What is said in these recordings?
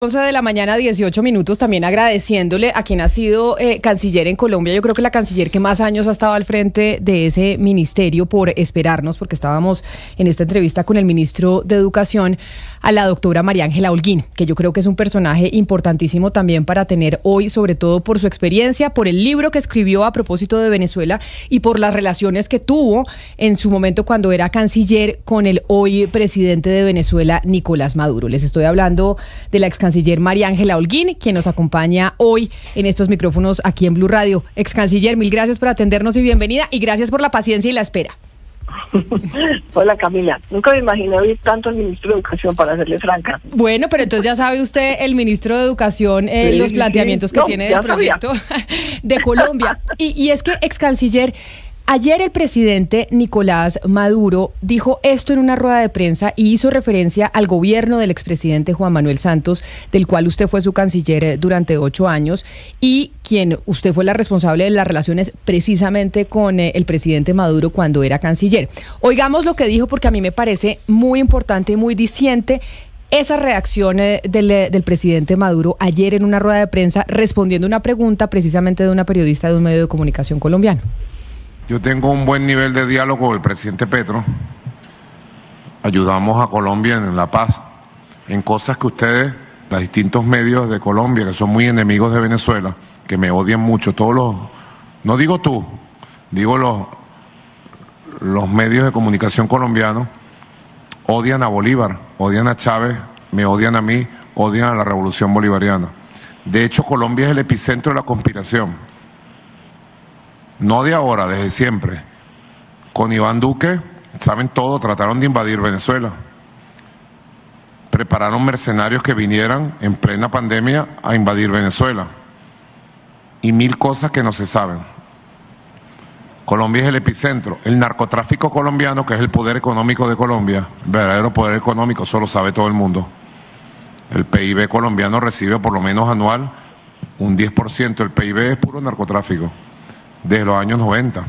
11 de la mañana, 18 minutos, también agradeciéndole a quien ha sido canciller en Colombia. Yo creo que la canciller que más años ha estado al frente de ese ministerio, por esperarnos, porque estábamos en esta entrevista con el ministro de Educación, a la doctora María Ángela Holguín, que yo creo que es un personaje importantísimo también para tener hoy, sobre todo por su experiencia, por el libro que escribió a propósito de Venezuela y por las relaciones que tuvo en su momento cuando era canciller con el hoy presidente de Venezuela, Nicolás Maduro. Les estoy hablando de la ex canciller María Ángela Holguín, quien nos acompaña hoy en estos micrófonos aquí en Blue Radio. Ex canciller, mil gracias por atendernos y bienvenida, y gracias por la paciencia y la espera. Hola Camila, nunca me imaginé oír tanto al ministro de Educación, para serle franca. Bueno, pero entonces ya sabe usted, el ministro de Educación, los planteamientos que tiene del proyecto de Colombia. Y es que, ex canciller, ayer el presidente Nicolás Maduro dijo esto en una rueda de prensa y hizo referencia al gobierno del expresidente Juan Manuel Santos, del cual usted fue su canciller durante 8 años y quien usted fue la responsable de las relaciones precisamente con el presidente Maduro cuando era canciller. Oigamos lo que dijo, porque a mí me parece muy importante y muy diciente esa reacción del presidente Maduro ayer en una rueda de prensa respondiendo una pregunta precisamente de una periodista de un medio de comunicación colombiano. Yo tengo un buen nivel de diálogo con el presidente Petro. Ayudamos a Colombia en la paz, en cosas que ustedes, los distintos medios de Colombia, que son muy enemigos de Venezuela, que me odian mucho, no digo tú, digo los medios de comunicación colombianos, odian a Bolívar, odian a Chávez, me odian a mí, odian a la revolución bolivariana. De hecho, Colombia es el epicentro de la conspiración. No de ahora, desde siempre. Con Iván Duque, saben todo, trataron de invadir Venezuela. Prepararon mercenarios que vinieran en plena pandemia a invadir Venezuela. Y 1000 cosas que no se saben. Colombia es el epicentro. El narcotráfico colombiano, que es el poder económico de Colombia, verdadero poder económico, eso lo sabe todo el mundo. El PIB colombiano recibe por lo menos anual un 10%. El PIB es puro narcotráfico. Desde los años 90.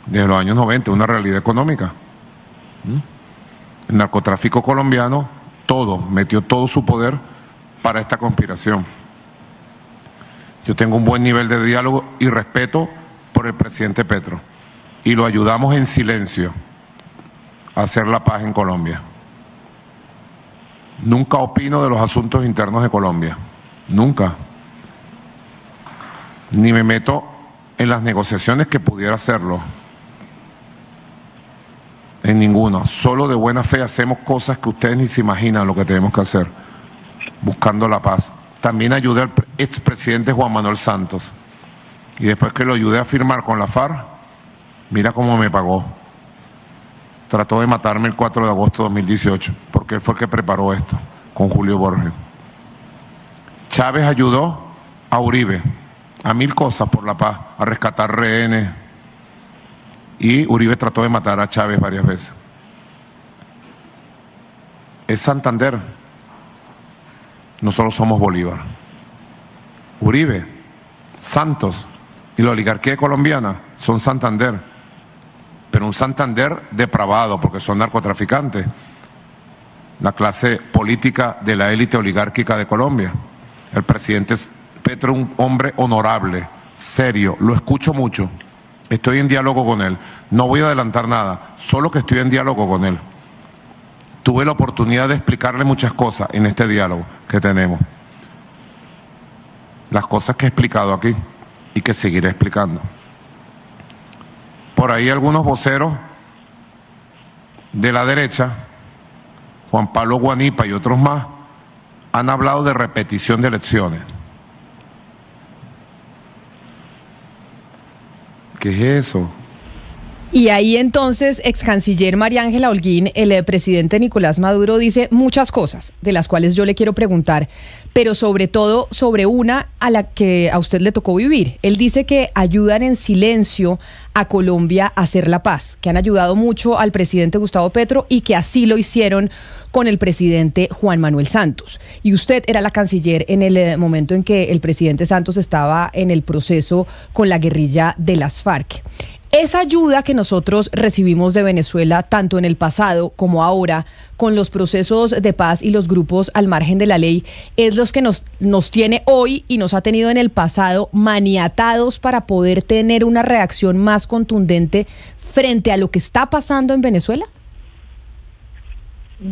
Desde los años 90, una realidad económica. El narcotráfico colombiano, metió todo su poder para esta conspiración. Yo tengo un buen nivel de diálogo y respeto por el presidente Petro. Y lo ayudamos en silencio a hacer la paz en Colombia. Nunca opino de los asuntos internos de Colombia. Nunca. Ni me meto en las negociaciones que pudiera hacerlo, en ninguna. Solo de buena fe hacemos cosas que ustedes ni se imaginan lo que tenemos que hacer, buscando la paz. También ayudé al expresidente Juan Manuel Santos, y después que lo ayudé a firmar con la FARC, mira cómo me pagó. Trató de matarme el 4 de agosto de 2018, porque él fue el que preparó esto, con Julio Borges. Chávez ayudó a Uribe a 1000 cosas por la paz, a rescatar rehenes, y Uribe trató de matar a Chávez varias veces. Es Santander, nosotros somos Bolívar. Uribe, Santos y la oligarquía colombiana son Santander, pero un Santander depravado porque son narcotraficantes, la clase política de la élite oligárquica de Colombia. El presidente Petro es un hombre honorable, serio, lo escucho mucho, estoy en diálogo con él, no voy a adelantar nada, solo que estoy en diálogo con él. Tuve la oportunidad de explicarle muchas cosas en este diálogo que tenemos, las cosas que he explicado aquí y que seguiré explicando. Por ahí algunos voceros de la derecha, Juan Pablo Guanipa y otros más, han hablado de repetición de elecciones. ¿Qué es eso? Y ahí entonces, ex canciller María Ángela Holguín, el presidente Nicolás Maduro dice muchas cosas, de las cuales yo le quiero preguntar, pero sobre todo sobre una a la que a usted le tocó vivir. Él dice que ayudan en silencio a Colombia a hacer la paz, que han ayudado mucho al presidente Gustavo Petro y que así lo hicieron con el presidente Juan Manuel Santos. Y usted era la canciller en el momento en que el presidente Santos estaba en el proceso con la guerrilla de las FARC. Esa ayuda que nosotros recibimos de Venezuela, tanto en el pasado como ahora, con los procesos de paz y los grupos al margen de la ley, es los que nos tiene hoy y nos ha tenido en el pasado maniatados para poder tener una reacción más contundente frente a lo que está pasando en Venezuela.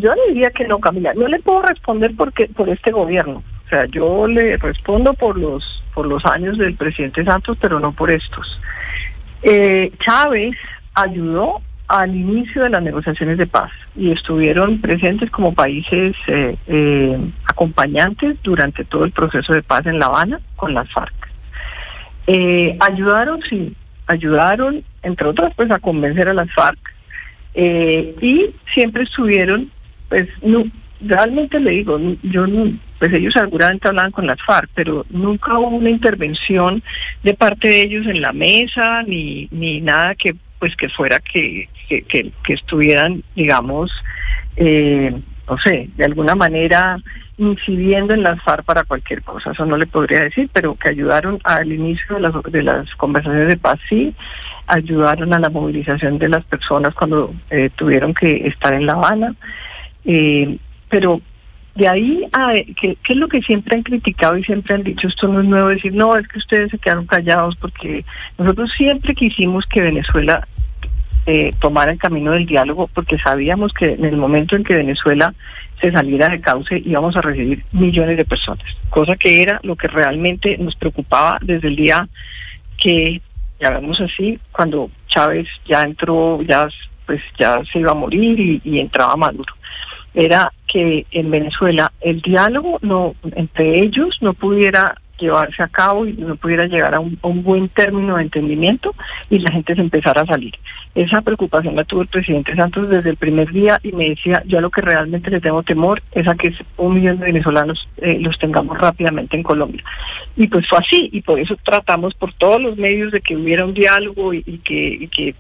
Yo diría que no, Camila. No le puedo responder por este gobierno. O sea, yo le respondo por los años del presidente Santos, pero no por estos. Chávez ayudó al inicio de las negociaciones de paz y estuvieron presentes como países acompañantes durante todo el proceso de paz en La Habana con las FARC. Ayudaron, entre otras, pues, a convencer a las FARC y siempre estuvieron, pues, no, realmente le digo, yo no, pues ellos seguramente hablaban con las FARC, pero nunca hubo una intervención de parte de ellos en la mesa, ni nada que fuera que estuvieran, digamos, no sé, de alguna manera incidiendo en las FARC para cualquier cosa. Eso no le podría decir, pero que ayudaron al inicio de las conversaciones de paz, sí, ayudaron a la movilización de las personas cuando tuvieron que estar en La Habana, pero de ahí a que es lo que siempre han criticado y siempre han dicho, esto no es nuevo, decir, no, es que ustedes se quedaron callados, porque nosotros siempre quisimos que Venezuela tomara el camino del diálogo, porque sabíamos que en el momento en que Venezuela se saliera de cauce íbamos a recibir millones de personas, cosa que era lo que realmente nos preocupaba desde el día que, ya vemos así, cuando Chávez ya entró, ya se iba a morir y entraba Maduro. Era que en Venezuela el diálogo entre ellos no pudiera llevarse a cabo y no pudiera llegar a un buen término de entendimiento y la gente se empezara a salir. Esa preocupación la tuvo el presidente Santos desde el primer día y me decía, yo a lo que realmente le tengo temor es a que 1 millón de venezolanos los tengamos rápidamente en Colombia. Y pues fue así, y por eso tratamos por todos los medios de que hubiera un diálogo y que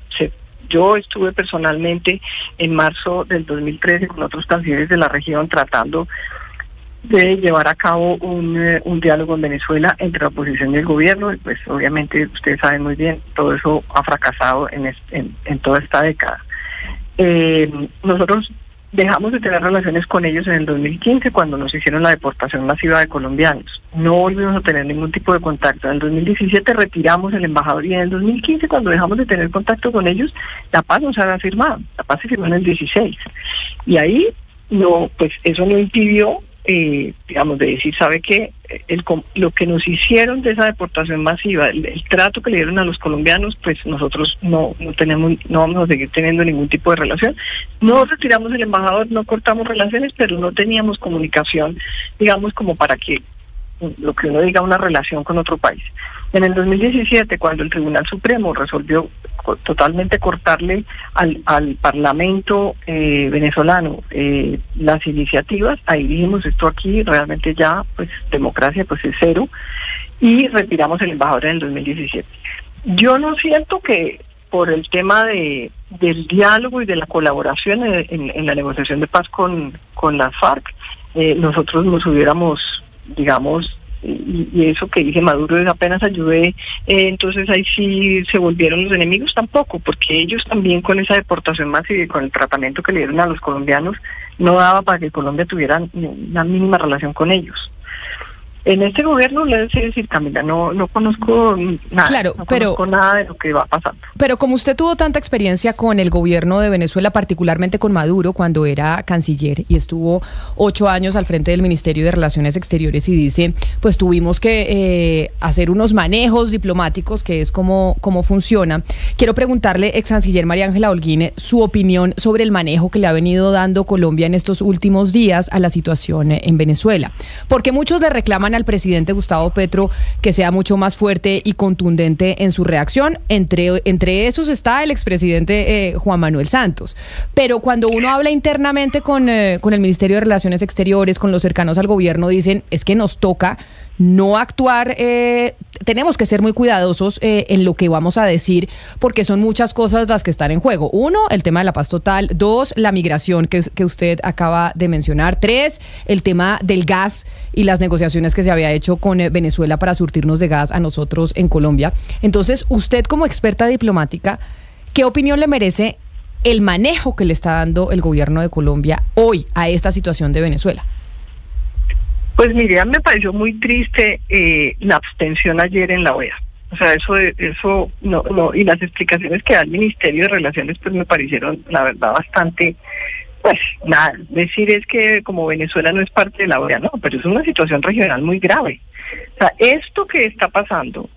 yo estuve personalmente en marzo del 2013 con otros cancilleres de la región tratando de llevar a cabo un diálogo en Venezuela entre la oposición y el gobierno, y pues obviamente ustedes saben muy bien, todo eso ha fracasado en toda esta década. Nosotros dejamos de tener relaciones con ellos en el 2015 cuando nos hicieron la deportación masiva de colombianos. No volvimos a tener ningún tipo de contacto. En el 2017 retiramos el embajador y en el 2015 cuando dejamos de tener contacto con ellos, la paz no se había firmado. La paz se firmó en el 16. Y ahí pues eso no impidió digamos, de decir, ¿sabe qué? Lo que nos hicieron de esa deportación masiva, el trato que le dieron a los colombianos, pues nosotros no vamos a seguir teniendo ningún tipo de relación. No retiramos el embajador, no cortamos relaciones, pero no teníamos comunicación, digamos, como para que lo que uno diga una relación con otro país. En el 2017, cuando el Tribunal Supremo resolvió totalmente cortarle al Parlamento venezolano las iniciativas, ahí dijimos, esto aquí realmente ya, pues democracia pues es cero, y retiramos el embajador en el 2017. Yo no siento que por el tema del diálogo y de la colaboración en la negociación de paz con las FARC, nosotros nos hubiéramos, digamos, y eso que dice Maduro es apenas ayudé, entonces ahí sí se volvieron los enemigos, tampoco, porque ellos también con esa deportación masiva y con el tratamiento que le dieron a los colombianos no daba para que Colombia tuviera una mínima relación con ellos. En este gobierno, le decía decir, Camila, no conozco nada, claro, no conozco nada de lo que va pasando. Pero como usted tuvo tanta experiencia con el gobierno de Venezuela, particularmente con Maduro, cuando era canciller y estuvo 8 años al frente del Ministerio de Relaciones Exteriores y dice, pues tuvimos que hacer unos manejos diplomáticos, que es como funciona. Quiero preguntarle, ex canciller María Ángela Holguín, su opinión sobre el manejo que le ha venido dando Colombia en estos últimos días a la situación en Venezuela. Porque muchos le reclaman al presidente Gustavo Petro que sea mucho más fuerte y contundente en su reacción. Entre esos está el expresidente Juan Manuel Santos. Pero cuando uno habla internamente con el Ministerio de Relaciones Exteriores, con los cercanos al gobierno, dicen, es que nos toca no actuar, tenemos que ser muy cuidadosos en lo que vamos a decir, porque son muchas cosas las que están en juego. 1, el tema de la paz total. 2, la migración que usted acaba de mencionar. 3, el tema del gas y las negociaciones que que se había hecho con Venezuela para surtirnos de gas a nosotros en Colombia. Entonces, usted como experta diplomática, ¿qué opinión le merece el manejo que le está dando el gobierno de Colombia hoy a esta situación de Venezuela? Pues mire, me pareció muy triste la abstención ayer en la OEA. O sea, eso no, y las explicaciones que da el Ministerio de Relaciones pues me parecieron, la verdad, bastante, pues nada, decir es que como Venezuela no es parte de la OEA, no, pero es una situación regional muy grave. O sea, esto que está pasando,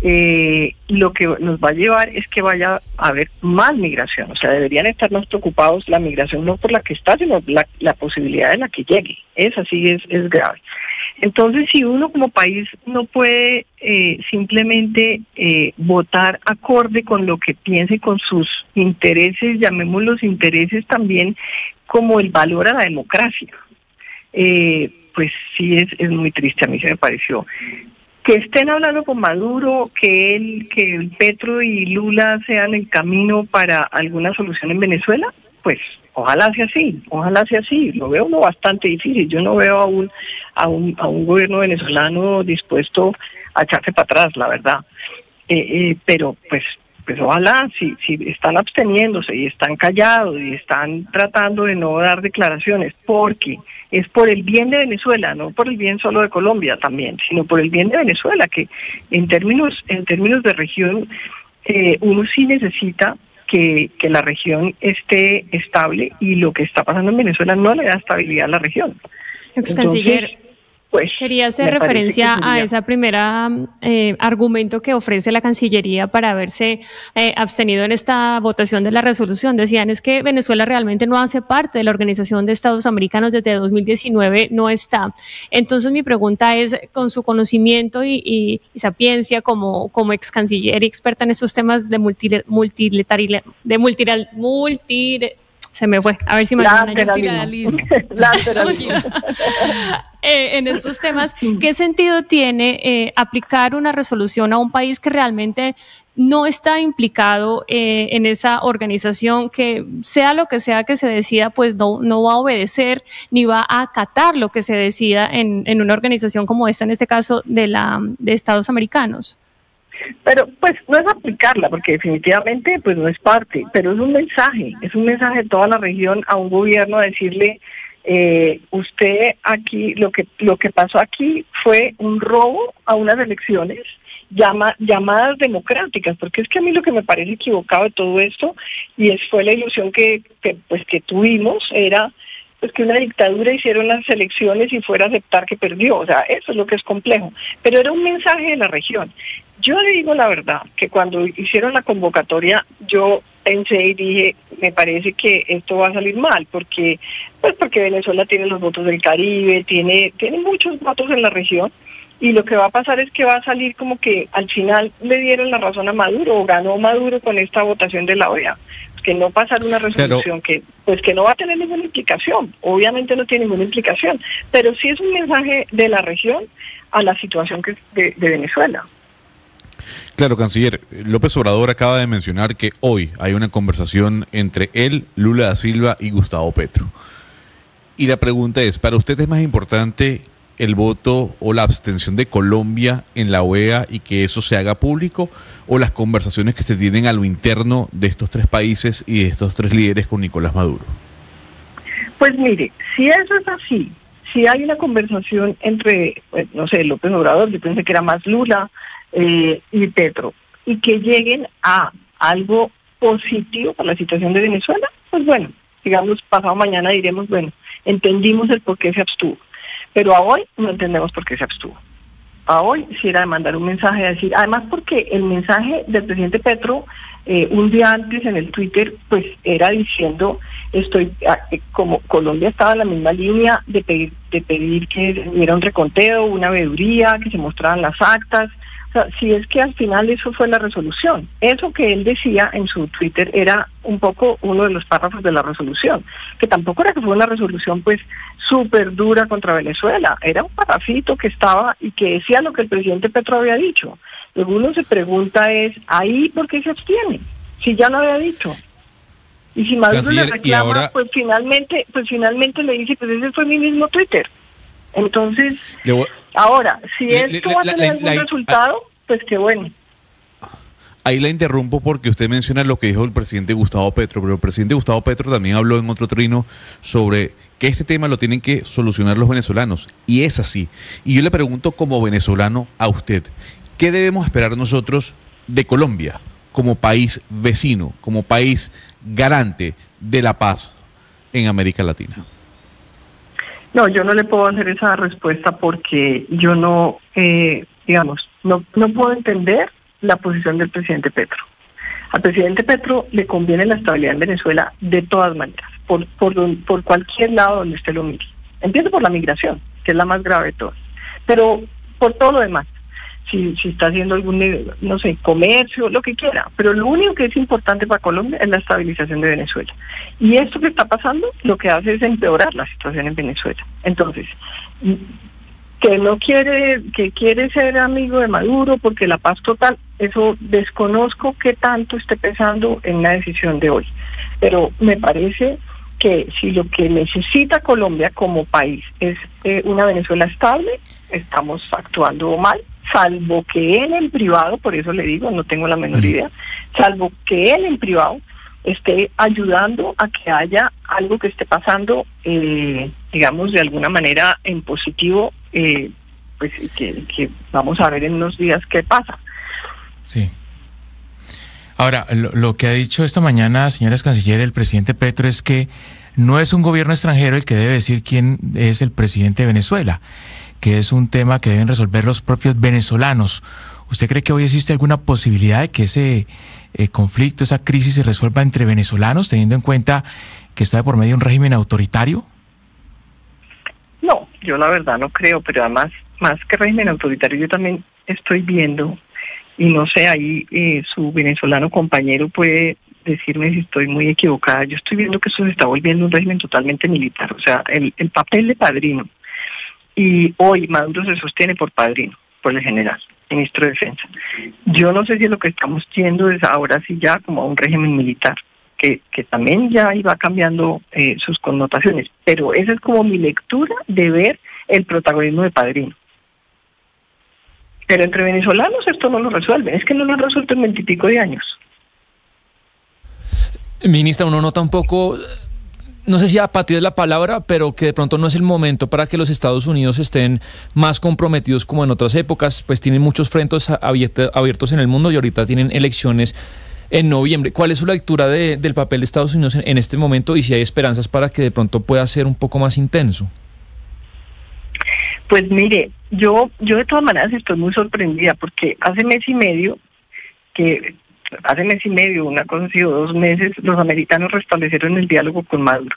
lo que nos va a llevar es que vaya a haber más migración. O sea, deberían estar más preocupados la migración no por la que está, sino la posibilidad de la que llegue. Esa sí es grave. Entonces, si uno como país no puede simplemente votar acorde con lo que piense, con sus intereses, llamémoslos intereses también como el valor a la democracia, pues sí es muy triste, a mí se me pareció. Que estén hablando con Maduro, que el Petro y Lula sean el camino para alguna solución en Venezuela, pues ojalá sea así, lo veo bastante difícil. Yo no veo a un gobierno venezolano dispuesto a echarse para atrás, la verdad. Pero pues ojalá, si están absteniéndose y están callados y están tratando de no dar declaraciones, porque es por el bien de Venezuela, no por el bien solo de Colombia también, sino por el bien de Venezuela, que en términos de región, uno sí necesita que la región esté estable, y lo que está pasando en Venezuela no le da estabilidad a la región. Ex canciller, pues, quería hacer referencia a esa primera argumento que ofrece la Cancillería para haberse abstenido en esta votación de la resolución. Decían es que Venezuela realmente no hace parte de la Organización de Estados Americanos, desde 2019 no está. Entonces mi pregunta es, con su conocimiento y sapiencia como ex canciller y experta en estos temas de se me fue, a ver si me lateralismo. En estos temas, ¿qué sentido tiene aplicar una resolución a un país que realmente no está implicado en esa organización, que sea lo que sea que se decida, pues no va a obedecer ni va a acatar lo que se decida en una organización como esta, en este caso de Estados Americanos? Pero pues no es aplicarla, porque definitivamente pues no es parte, pero es un mensaje de toda la región a un gobierno, a decirle, usted aquí, lo que pasó aquí fue un robo a unas elecciones llamadas democráticas, porque es que a mí lo que me parece equivocado de todo esto, y fue la ilusión que tuvimos, era pues que una dictadura hiciera unas elecciones y fuera a aceptar que perdió. O sea, eso es lo que es complejo, pero era un mensaje de la región. Yo le digo la verdad, que cuando hicieron la convocatoria, yo pensé y dije, me parece que esto va a salir mal, porque Venezuela tiene los votos del Caribe, tiene muchos votos en la región, y lo que va a pasar es que va a salir como que al final le dieron la razón a Maduro, o ganó Maduro con esta votación de la OEA, que no pasar una resolución que no va a tener ninguna implicación. Obviamente no tiene ninguna implicación, pero sí es un mensaje de la región a la situación de Venezuela. Claro, canciller, López Obrador acaba de mencionar que hoy hay una conversación entre él, Lula da Silva y Gustavo Petro. Y la pregunta es, ¿para usted es más importante el voto o la abstención de Colombia en la OEA y que eso se haga público, o las conversaciones que se tienen a lo interno de estos tres países y de estos tres líderes con Nicolás Maduro? Pues mire, si eso es así, si hay una conversación entre, pues, no sé, López Obrador, yo pensé que era más Lula y Petro, y que lleguen a algo positivo para la situación de Venezuela, pues bueno, digamos, pasado mañana diremos, bueno, entendimos el por qué se abstuvo. Pero a hoy no entendemos por qué se abstuvo. A hoy sí era de mandar un mensaje, a decir, además porque el mensaje del presidente Petro un día antes en el Twitter, pues era diciendo, como Colombia estaba en la misma línea de pedir que hubiera un reconteo, una veeduría, que se mostraran las actas. O sea, si es que al final eso fue la resolución. Eso que él decía en su Twitter era un poco uno de los párrafos de la resolución, que tampoco era que fue una resolución pues súper dura contra Venezuela, era un parrafito que estaba y que decía lo que el presidente Petro había dicho. Luego uno se pregunta es, ¿ahí por qué se abstiene? Si ya lo había dicho. Y si Maduro le reclama, ahora, pues finalmente le dice, pues ese fue mi mismo Twitter. Entonces, Ahora, si esto va a tener algún resultado, pues qué bueno. Ahí la interrumpo porque usted menciona lo que dijo el presidente Gustavo Petro, pero el presidente Gustavo Petro también habló en otro trino sobre que este tema lo tienen que solucionar los venezolanos, y es así. Y yo le pregunto como venezolano a usted, ¿qué debemos esperar nosotros de Colombia como país vecino, como país garante de la paz en América Latina? No, yo no le puedo hacer esa respuesta porque yo no, no puedo entender la posición del presidente Petro. Al presidente Petro le conviene la estabilidad en Venezuela de todas maneras, por cualquier lado donde usted lo mire. Empiezo por la migración, que es la más grave de todas, pero por todo lo demás. Si está haciendo algún, no sé, comercio, lo que quiera, pero lo único que es importante para Colombia es la estabilización de Venezuela. Y esto que está pasando lo que hace es empeorar la situación en Venezuela. Entonces, que quiere ser amigo de Maduro porque la paz total, eso desconozco qué tanto esté pensando en la decisión de hoy. Pero me parece que si lo que necesita Colombia como país es una Venezuela estable, estamos actuando mal, salvo que él en privado, por eso le digo, no tengo la menor idea, salvo que él en privado esté ayudando a que haya algo que esté pasando, digamos, de alguna manera en positivo, pues que vamos a ver en unos días qué pasa. Sí. Ahora, lo que ha dicho esta mañana, señores canciller, el presidente Petro, es que no es un gobierno extranjero el que debe decir quién es el presidente de Venezuela, que es un tema que deben resolver los propios venezolanos. ¿Usted cree que hoy existe alguna posibilidad de que ese conflicto, esa crisis se resuelva entre venezolanos, teniendo en cuenta que está de por medio un régimen autoritario? No, yo la verdad no creo, pero además, más que régimen autoritario, yo también estoy viendo, y no sé, ahí su venezolano compañero puede decirme si estoy muy equivocada, yo estoy viendo que eso se está volviendo un régimen totalmente militar, o sea, el papel de padrino. Y hoy Maduro se sostiene por padrino, por el general, ministro de Defensa. Yo no sé si lo que estamos yendo es ahora sí ya como a un régimen militar, que también ya iba cambiando sus connotaciones, pero esa es como mi lectura de ver el protagonismo de padrino. Pero entre venezolanos esto no lo resuelven, es que no lo han resuelto en 20 y pico de años. Ministra, uno nota un poco, no sé si apatía es la palabra, pero que de pronto no es el momento para que los Estados Unidos estén más comprometidos como en otras épocas, pues tienen muchos frentes abiertos en el mundo y ahorita tienen elecciones en noviembre. ¿Cuál es su lectura del papel de Estados Unidos en este momento y si hay esperanzas para que de pronto pueda ser un poco más intenso? Pues mire, yo de todas maneras estoy muy sorprendida porque hace mes y medio, una cosa así, o 2 meses, los americanos restablecieron el diálogo con Maduro.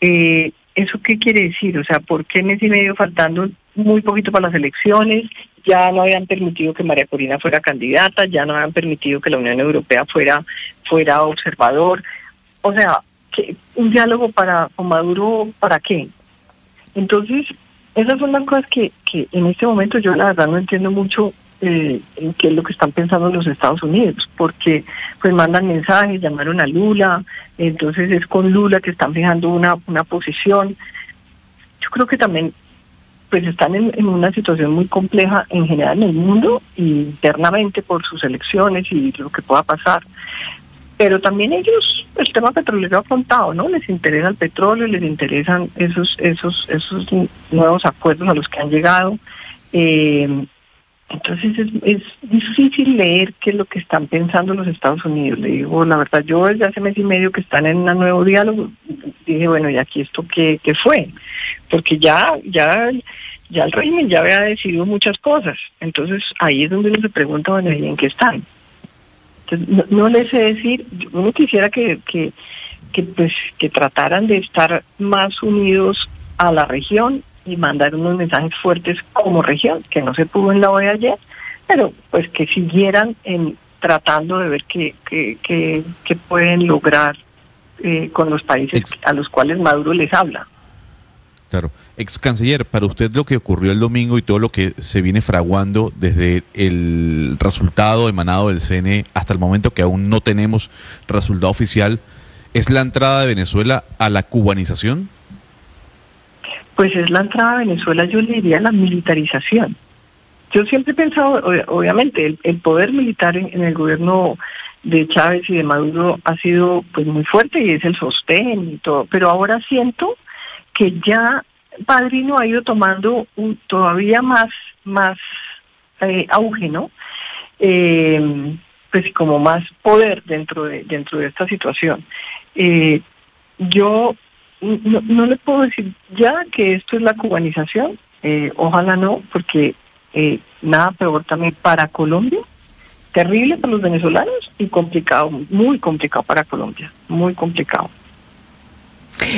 ¿Eso qué quiere decir? O sea, ¿por qué mes y medio faltando muy poquito para las elecciones? Ya no habían permitido que María Corina fuera candidata, ya no habían permitido que la Unión Europea fuera observador. O sea, ¿un diálogo con Maduro para qué? Entonces, esas son las cosas que en este momento yo la verdad no entiendo mucho en qué es lo que están pensando los Estados Unidos, porque pues mandan mensajes, llamaron a Lula, entonces es con Lula que están fijando una posición. Yo creo que también pues están en una situación muy compleja en general en el mundo, internamente por sus elecciones y lo que pueda pasar. Pero también ellos, el tema petrolero ha contado, ¿no? Les interesa el petróleo, les interesan esos nuevos acuerdos a los que han llegado. Entonces es difícil leer qué es lo que están pensando los Estados Unidos. Le digo, la verdad, yo desde hace mes y medio que están en un nuevo diálogo, dije, bueno, ¿y aquí esto qué fue? Porque ya el régimen ya había decidido muchas cosas. Entonces ahí es donde uno se pregunta, bueno, ¿y en qué están? Entonces, no les sé decir, uno quisiera que trataran de estar más unidos a la región y mandar unos mensajes fuertes como región, que no se pudo en la OEA ayer, pero pues que siguieran tratando de ver qué pueden lograr con los países a los cuales Maduro les habla. Claro. Ex canciller, para usted lo que ocurrió el domingo y todo lo que se viene fraguando desde el resultado emanado del CNE hasta el momento que aún no tenemos resultado oficial, ¿es la entrada de Venezuela a la cubanización? pues es la entrada a Venezuela, yo le diría la militarización. Yo siempre he pensado, obviamente, el poder militar en el gobierno de Chávez y de Maduro ha sido pues muy fuerte y es el sostén y todo, pero ahora siento que ya Padrino ha ido tomando todavía más auge, ¿no? Pues como más poder dentro de esta situación. Yo no le puedo decir ya que esto es la cubanización, ojalá no, porque nada peor también para Colombia, terrible para los venezolanos y complicado, muy complicado para Colombia, muy complicado.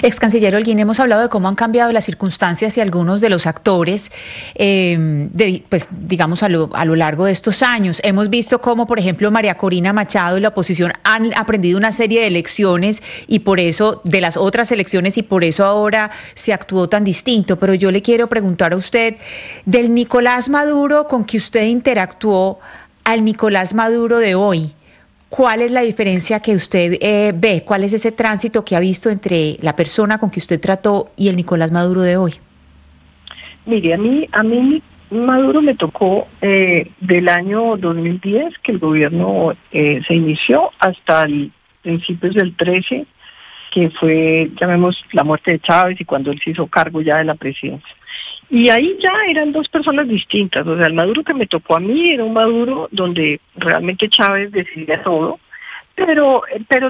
Ex canciller Holguín, hemos hablado de cómo han cambiado las circunstancias y algunos de los actores, pues digamos a lo largo de estos años. Hemos visto cómo, por ejemplo, María Corina Machado y la oposición han aprendido una serie de elecciones y por eso, de las otras elecciones, y por eso ahora se actuó tan distinto. Pero yo le quiero preguntar a usted, del Nicolás Maduro con que usted interactuó al Nicolás Maduro de hoy, ¿cuál es la diferencia que usted ve? ¿Cuál es ese tránsito que ha visto entre la persona con que usted trató y el Nicolás Maduro de hoy? Mire, a mí Maduro me tocó del año 2010, que el gobierno se inició, hasta principios del 13, que fue, llamemos, la muerte de Chávez y cuando él se hizo cargo ya de la presidencia. Y ahí ya eran dos personas distintas, o sea, el Maduro que me tocó a mí era un Maduro donde realmente Chávez decidía todo, pero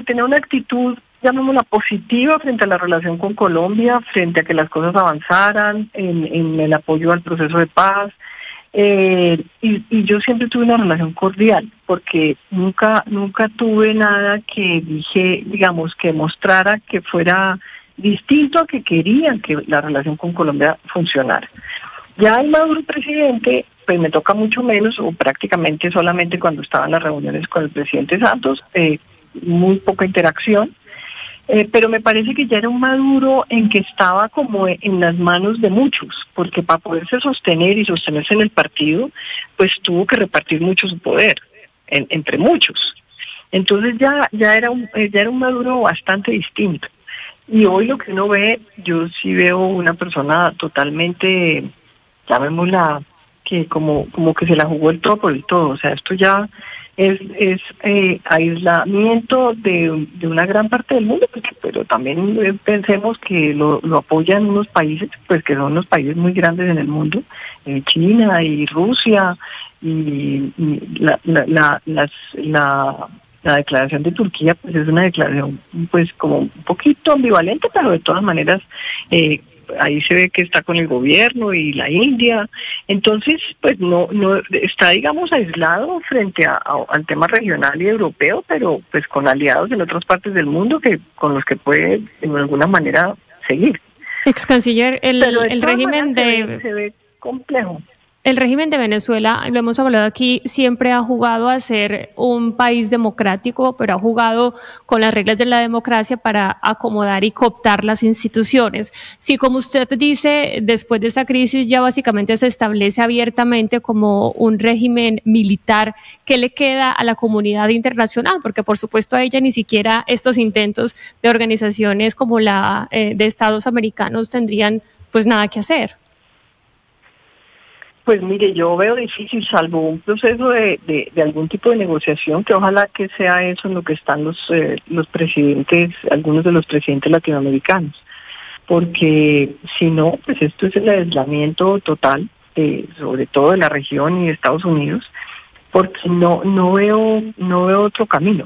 tenía una actitud, llamémosla positiva, frente a la relación con Colombia, frente a que las cosas avanzaran, en el apoyo al proceso de paz, y yo siempre tuve una relación cordial, porque nunca tuve nada que digamos, que mostrara que fuera distinto a que querían que la relación con Colombia funcionara. Ya el Maduro presidente, pues me toca mucho menos, o prácticamente solamente cuando estaba en las reuniones con el presidente Santos, muy poca interacción, pero me parece que ya era un Maduro en que estaba como en las manos de muchos, porque para poderse sostener y sostenerse en el partido, pues tuvo que repartir mucho su poder, entre muchos. Entonces ya era un Maduro bastante distinto. Y hoy lo que uno ve, yo sí veo una persona totalmente, llamémosla, que como que se la jugó el todo por el todo. O sea, esto ya es aislamiento de una gran parte del mundo, pero también pensemos que lo apoyan unos países, pues que son unos países muy grandes en el mundo, China y Rusia, y la declaración de Turquía pues es una declaración pues como un poquito ambivalente, pero de todas maneras ahí se ve que está con el gobierno y la India, entonces pues no está, digamos, aislado frente al tema regional y europeo, pero pues con aliados en otras partes del mundo con los que puede de alguna manera seguir. Ex canciller, el régimen se ve complejo. El régimen de Venezuela, lo hemos hablado aquí, siempre ha jugado a ser un país democrático, pero ha jugado con las reglas de la democracia para acomodar y cooptar las instituciones. Si, como usted dice, después de esta crisis ya básicamente se establece abiertamente como un régimen militar, ¿qué le queda a la comunidad internacional? Porque por supuesto a ella ni siquiera estos intentos de organizaciones como la de Estados americanos tendrían pues nada que hacer. Pues mire, yo veo difícil, salvo un proceso de algún tipo de negociación, que ojalá que sea eso en lo que están los presidentes, algunos de los presidentes latinoamericanos, porque si no, pues esto es el aislamiento total, sobre todo de la región y de Estados Unidos, porque no veo otro camino,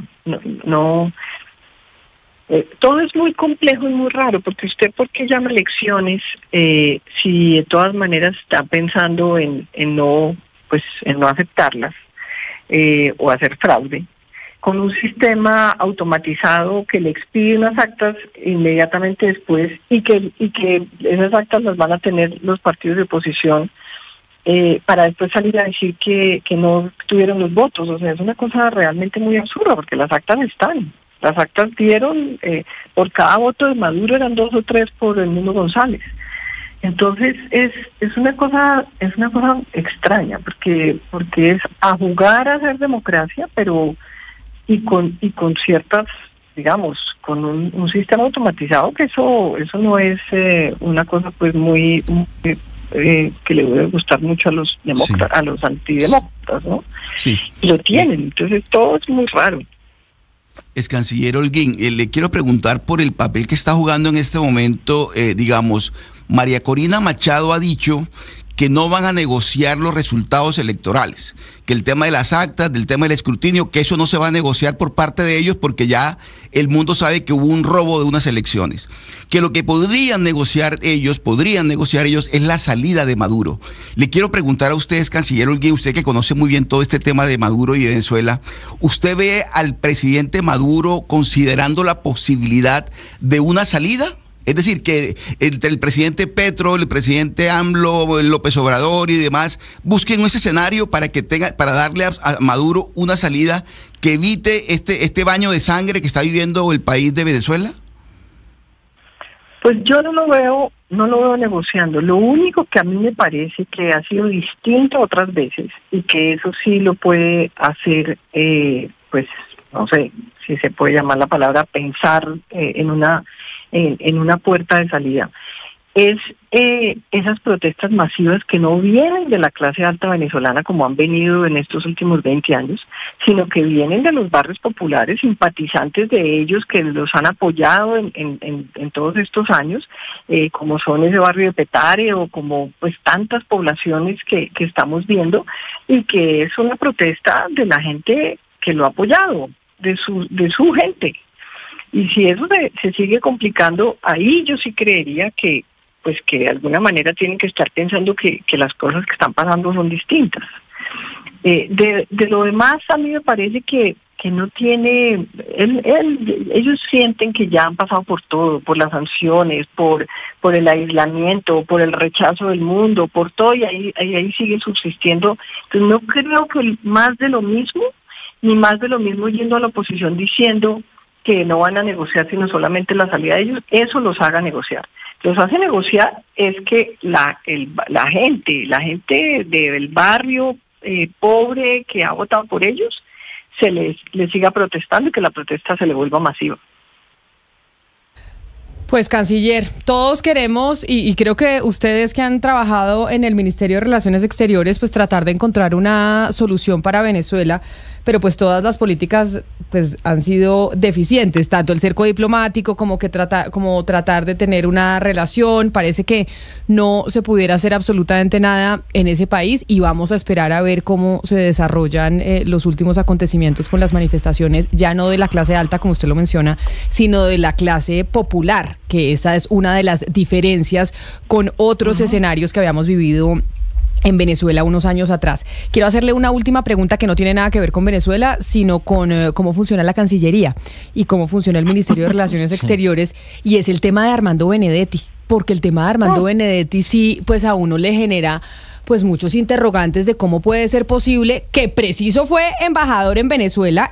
todo es muy complejo y muy raro, porque usted, ¿por qué llama elecciones si de todas maneras está pensando en no aceptarlas o hacer fraude? Con un sistema automatizado que le expide unas actas inmediatamente después y que esas actas las van a tener los partidos de oposición para después salir a decir que no tuvieron los votos. O sea, es una cosa realmente muy absurda, porque las actas están. Las actas dieron, por cada voto de Maduro eran 2 o 3 por el Mundo González. Entonces es una cosa extraña, porque es a jugar a hacer democracia, pero y con ciertas digamos, con un sistema automatizado, que eso no es una cosa pues muy que le debe gustar mucho a los demócratas, sí, a los antidemócratas, ¿no? Sí. Lo tienen, entonces todo es muy raro. Canciller Holguín, le quiero preguntar por el papel que está jugando en este momento, digamos, María Corina Machado ha dicho que no van a negociar los resultados electorales, que el tema de las actas, del tema del escrutinio, que eso no se va a negociar por parte de ellos porque ya el mundo sabe que hubo un robo de unas elecciones, que lo que podrían negociar ellos es la salida de Maduro. Le quiero preguntar a ustedes, canciller Holguín, usted que conoce muy bien todo este tema de Maduro y de Venezuela, ¿usted ve al presidente Maduro considerando la posibilidad de una salida? Es decir, que entre el presidente Petro, el presidente AMLO, López Obrador y demás, busquen ese escenario para darle a Maduro una salida que evite este baño de sangre que está viviendo el país de Venezuela. Pues yo no lo veo negociando. Lo único que a mí me parece que ha sido distinto otras veces, y que eso sí lo puede hacer, pues no sé si se puede llamar la palabra pensar en una puerta de salida, es esas protestas masivas que no vienen de la clase alta venezolana como han venido en estos últimos 20 años, sino que vienen de los barrios populares, simpatizantes de ellos que los han apoyado en todos estos años, como son ese barrio de Petare o como pues tantas poblaciones que estamos viendo, y que es una protesta de la gente que lo ha apoyado, de su gente. Y si eso se sigue complicando, ahí yo sí creería que pues que de alguna manera tienen que estar pensando que las cosas que están pasando son distintas. De lo demás, a mí me parece que no tiene... ellos sienten que ya han pasado por todo, por las sanciones, por el aislamiento, por el rechazo del mundo, por todo, y ahí sigue subsistiendo. Entonces no creo que más de lo mismo, ni más de lo mismo yendo a la oposición diciendo que no van a negociar sino solamente la salida de ellos, eso los haga negociar. Los hace negociar es que la gente del barrio pobre que ha votado por ellos se les siga protestando y que la protesta se le vuelva masiva. Pues, canciller, todos queremos, y creo que ustedes que han trabajado en el Ministerio de Relaciones Exteriores, pues tratar de encontrar una solución para Venezuela, pero pues todas las políticas pues han sido deficientes, tanto el cerco diplomático como tratar de tener una relación. Parece que no se pudiera hacer absolutamente nada en ese país, y vamos a esperar a ver cómo se desarrollan los últimos acontecimientos con las manifestaciones, ya no de la clase alta, como usted lo menciona, sino de la clase popular, que esa es una de las diferencias con otros escenarios que habíamos vivido en Venezuela unos años atrás. Quiero hacerle una última pregunta que no tiene nada que ver con Venezuela, sino con cómo funciona la Cancillería y cómo funciona el Ministerio de Relaciones Exteriores, y es el tema de Armando Benedetti, porque el tema de Armando Benedetti sí, pues a uno le genera pues muchos interrogantes de cómo puede ser posible que preciso fue embajador en Venezuela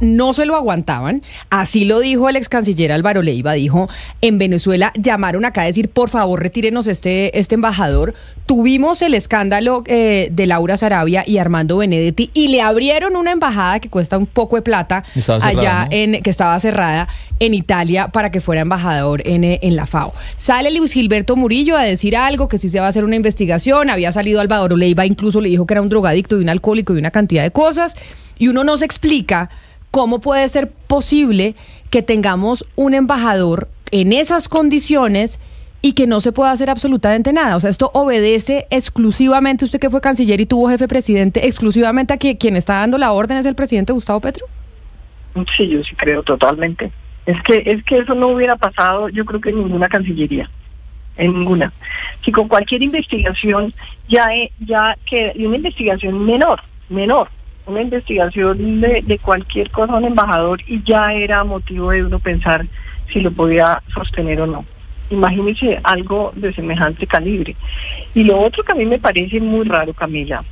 no se lo aguantaban, así lo dijo el ex canciller Álvaro Leiva, dijo, en Venezuela llamaron acá a decir, por favor, retírenos este embajador. Tuvimos el escándalo de Laura Sarabia y Armando Benedetti, y le abrieron una embajada que cuesta un poco de plata allá, ¿no? Que estaba cerrada en Italia, para que fuera embajador en la FAO. Sale Luis Gilberto Murillo a decir algo, que sí se va a hacer una investigación. Había salido Álvaro Leiva, incluso le dijo que era un drogadicto y un alcohólico y una cantidad de cosas, y uno no se explica cómo puede ser posible que tengamos un embajador en esas condiciones y que no se pueda hacer absolutamente nada. O sea, esto obedece exclusivamente, usted que fue canciller y tuvo jefe presidente, exclusivamente a que quien está dando la orden es el presidente Gustavo Petro. Sí, yo sí creo totalmente. Es que eso no hubiera pasado, yo creo que en ninguna cancillería. En ninguna. Si con cualquier investigación y una investigación menor, una investigación de cualquier cosa a un embajador, y ya era motivo de uno pensar si lo podía sostener o no. Imagínese algo de semejante calibre. Y lo otro que a mí me parece muy raro, Camila,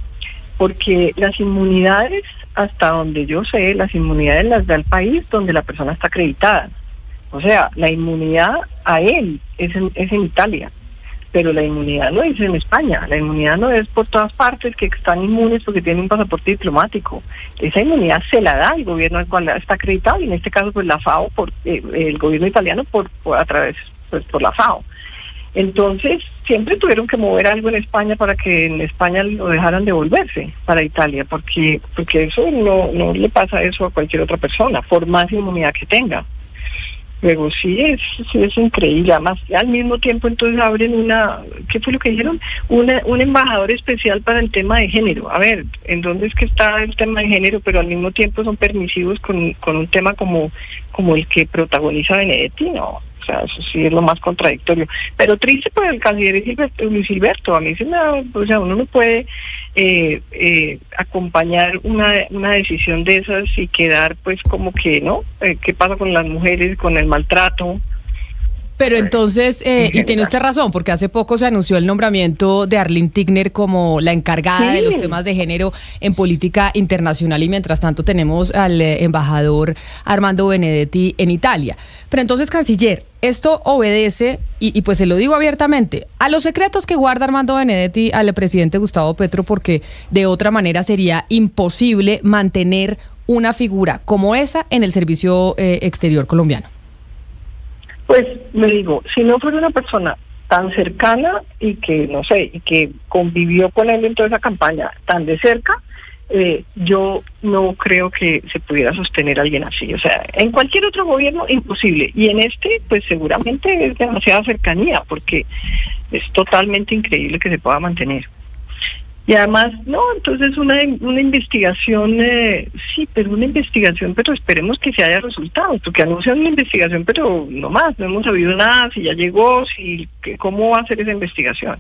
porque las inmunidades, hasta donde yo sé, las inmunidades las da el país donde la persona está acreditada. O sea, la inmunidad a él es en Italia. pero la inmunidad no es en España, la inmunidad no es por todas partes que están inmunes porque tienen un pasaporte diplomático. Esa inmunidad se la da el gobierno al cual está acreditado, y en este caso pues la FAO, el gobierno italiano a través por la FAO. Entonces siempre tuvieron que mover algo en España para que en España lo dejaran devolverse para Italia, porque eso no le pasa eso a cualquier otra persona, por más inmunidad que tenga. Luego sí es increíble. Además, al mismo tiempo entonces abren ¿qué fue lo que dijeron? Un embajador especial para el tema de género. A ver, ¿en dónde es que está el tema de género? Pero al mismo tiempo son permisivos con un tema como el que protagoniza Benedetti, ¿no? O sea, eso sí es lo más contradictorio. Pero triste por el canciller Luis Gilberto. A mí uno no puede acompañar una decisión de esas y quedar pues como que, ¿no? ¿Qué pasa con las mujeres, con el maltrato? Pero entonces, y tiene usted razón, porque hace poco se anunció el nombramiento de Arlene Tigner como la encargada de los temas de género en política internacional, y mientras tanto tenemos al embajador Armando Benedetti en Italia. Pero entonces, canciller, esto obedece, y pues se lo digo abiertamente, a los secretos que guarda Armando Benedetti al presidente Gustavo Petro, porque de otra manera sería imposible mantener una figura como esa en el servicio exterior colombiano. Pues me digo, si no fuera una persona tan cercana y que, no sé, y que convivió con él en toda esa campaña tan de cerca, yo no creo que se pudiera sostener a alguien así. O sea, en cualquier otro gobierno, imposible. Y en este, pues seguramente es demasiada cercanía, porque es totalmente increíble que se pueda mantener. Y además, no, entonces una investigación, sí, pero una investigación, pero esperemos que se haya resultados, porque anuncian una investigación, pero no más, no hemos sabido nada, si ya llegó, cómo va a ser esa investigación.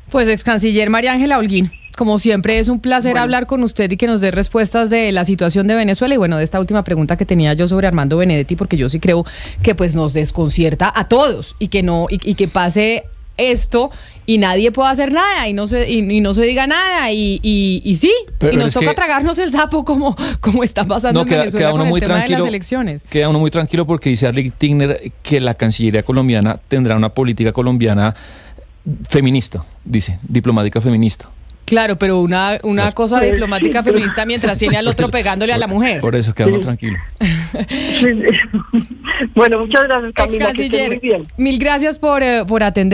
Pues, ex canciller María Ángela Holguín, como siempre es un placer hablar con usted y que nos dé respuestas de la situación de Venezuela, y bueno, de esta última pregunta que tenía yo sobre Armando Benedetti, porque yo sí creo que pues nos desconcierta a todos, y que no, y que pase esto y nadie puede hacer nada y no se diga nada y sí, pero y nos toca tragarnos el sapo como está pasando en Venezuela con el tema de las elecciones. Queda uno muy tranquilo porque dice Arlene Tigner que la Cancillería colombiana tendrá una política colombiana feminista, dice, diplomática feminista. Claro, pero una cosa diplomática feminista mientras tiene al otro pegándole a la mujer. Por eso queda uno tranquilo. Bueno, muchas gracias, Camila. Ex canciller, mil gracias por atender.